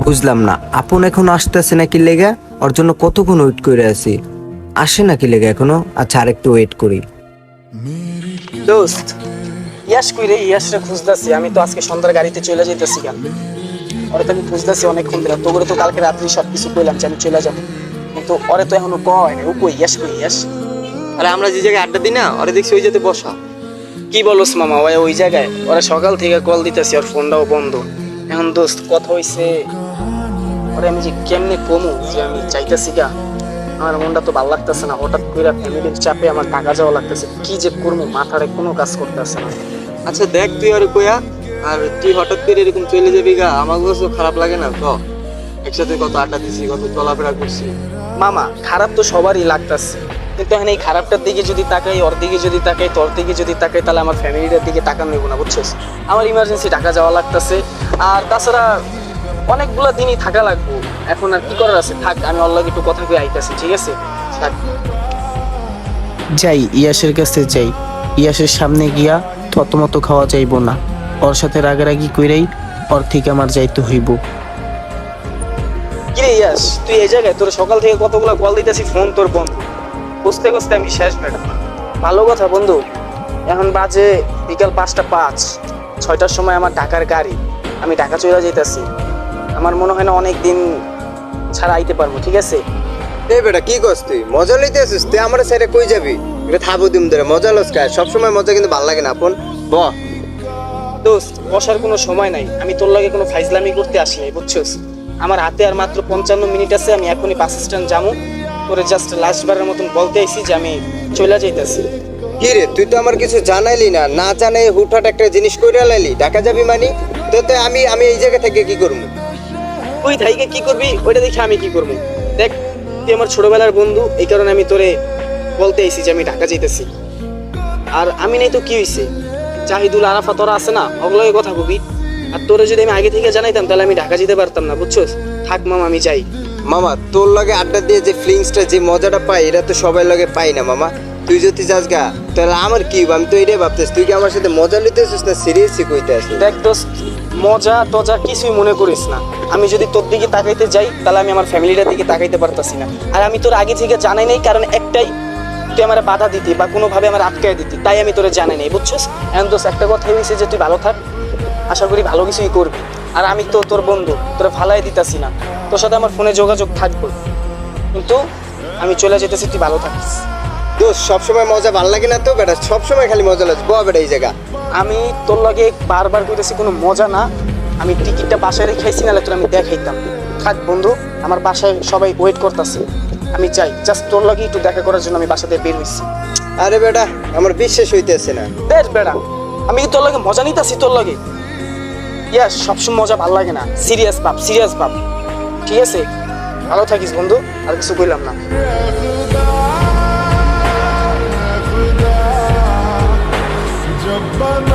বুঝলাম না, আপন এখন আসতেছে নাকি লেগা? ওর জন্য কতক্ষণ ওয়েট করে আছি, আসে নাকি লেগা এখনো? আচ্ছা, আর একটু ওয়েট করি। দোস্ত, ইয়াস কই রে? ইয়াসরে খুঁজতাছি আমি তো। আজকে সন্ধ্যার গাড়িতে চলে যাইতেছি কেন? ওরে তো আমি খুঁজতেছি অনেকক্ষণ ধরে। তোরে তো কালকে রাত্রি সবকিছু কইলাম যে আমি চলে যাবো, কিন্তু ওরে তো এখনো কয় না। ও কই? ইয়াস কই? ইয়াস আরে আমরা যে জায়গায় আড্ডা দিই না, ওরে দেখছি ওই যেতে বসা। কি বলস মামা? ওই জায়গায় ওরা সকাল থেকে কল দিতেছি, ওর ফোনটাও বন্ধ। এখন দোস্ত কথা হইছে, ওরে আমি যে কেমনে কমু যে আমি চাইতেছি গা, আমার মনটা তো ভালো লাগতেছে না। হঠাৎ করে ফ্যামিলির চাপে আমার টাকা যাওয়া লাগতেছে, কি যে করবো মাথায় কোনো কাজ করতেছে না। আচ্ছা দেখ, তুই আর কইয়া, আর তুই হঠাৎ করে এরকম চলে যাবি গা, আমার কাছে খারাপ লাগে না? তো একসাথে কত আড্ডা দিছি, কত চলাফেরা করছি। মামা খারাপ তো সবারই লাগতেছে, কিন্তু এখন এই খারাপটার দিকে যদি তাকাই, ওর দিকে যদি তাকাই, তোর দিকে যদি তাকাই, তাহলে আমার ফ্যামিলিটার দিকে তাকানো নেবো না, বুঝছিস? আমার ইমার্জেন্সি টাকা যাওয়া লাগতেছে, আর তাছাড়া অনেকগুলো দিনই থাকা লাগবো। এখন আর কি করার আছে, থাক, আমি ওর লগে একটু কথা কই আইতাছি, ঠিক আছে? থাক। যাই ইয়াসের কাছে যাই, ইয়াসের সামনে গিয়া থতমত খাওয়া যাইব না। ওর সাথে রাগারাগি কইরাই ওর থেকে আমার যাইতে হইব। কিরে ইয়াস, তুই এই জায়গায়? তোর সকাল থেকে কতগুলো কল দিতেছি, ফোন তোর বন্ধ। খুঁজতে খুঁজতে আমি শেষ বেটা। ভালো কথা বন্ধু, এখন বাজে বিকাল 5:05। 6টার সময় আমার ঢাকার গাড়ি, আমি ঢাকা চলে যাইতেছি। আমার মনে হয় না অনেক দিন ছাড়া আইতে পারবো, ঠিক আছে? এ বেটা কি করছ তুই? মজা লইতে আসিস তুই? আমার সাইডে কই যাবি? এটা থাবো দিম ধরে মজা লস খায়। সবসময় মজা কিন্তু ভালো লাগে না আপন। ব দোস্ত, বসার কোনো সময় নাই, আমি তোর লাগে কোনো ফাইজলামি করতে আসি নাই, বুঝছিস? আমার হাতে আর মাত্র 55 মিনিট আছে, আমি এখনই বাস স্ট্যান্ড যাবো। তোরে জাস্ট লাস্টবারের মতন বলতে আইছি যে আমি চলে যাইতেছি। কি রে, তুই তো আমার কিছু জানাইলি না, না জানাই হুটহাট একটা জিনিস কইরা লাইলি। ঢাকা যাবি মানে? তো তো আমি আমি এই জায়গা থেকে কি করবো? তুই থাইকে কি করবি ওইটা দেখে আমি কি করবো? দেখ, তুই আমার ছোটবেলার বন্ধু, এই কারণে আমি তোরে বলতে আইছি যে আমি ঢাকা যাইতেছি। আর আমি নাই তো কি হইছে, জাহিদুল আরাফা তোরা আছে না, ওগুলোই কথা কবি। আর তোরে যদি আমি আগে থেকে জানাইতাম তাহলে আমি ঢাকা যেতে পারতাম না, বুঝছস? থাক মামা, আমি যাই। মামা তোর লগে আড্ডা দিয়ে যে ফিলিংসটা, যে মজাটা পাই, এটা তো সবাই লগে পাই না মামা। তুই যদি যাস গা তাহলে আমার কি হইব? আমি তো এটাই ভাবতেছি, তুই কি আমার সাথে মজা লইতে আসিস না সিরিয়াসলি কইতে আসিস? দেখ দোস্ত, মজা টজা কিছুই মনে করিস না। আমি যদি তোর দিকে তাকাইতে যাই তাহলে আমি আমার ফ্যামিলিটার দিকে তাকাইতে পারতাছি না। আর আমি তোর আগে থেকে জানাই নাই, কারণ একটাই, তুই আমার বাধা দিতি বা কোনোভাবে আমার আটকায় দিতি, তাই আমি তোরে জানাই নাই, বুঝছিস? এখন দোস্ত একটা কথা হয়েছে যে তুই ভালো থাক, আশা করি ভালো কিছুই করবি। আর আমি তো তোর বন্ধু, তোরে ফালাই দিতাছি না, তোর সাথে আমার ফোনে যোগাযোগ থাকবে, কিন্তু আমি চলে যেতেছি, তুই ভালো থাকিস। দোস্ত, সবসময় মজা ভাল লাগে না তো বেটা, সবসময় খালি মজা লাগে। ব বেটা এই জায়গা। আমি তোর লগে বারবার কইতেছি কোনো মজা না, আমি টিকিটটা বাসায় রেখেছি, নাহলে তোর আমি দেখাইতাম। থাক বন্ধু, আমার বাসায় সবাই ওয়েট করতেছে, আমি চাই জাস্ট তোর লগে একটু দেখা করার জন্য আমি বাসা থেকে বের হইছি। আরে বেটা, আমার বিশ্বাস হইতেছে না। বেশ বেড়া, আমি কি তোর লগে মজা নিতেছি? তোর লগে ইয়াস, সবসময় মজা ভাল লাগে না, সিরিয়াস ভাব, সিরিয়াস ভাব, ঠিক আছে? ভালো থাকিস বন্ধু, আর কিছু কইলাম না। जब बना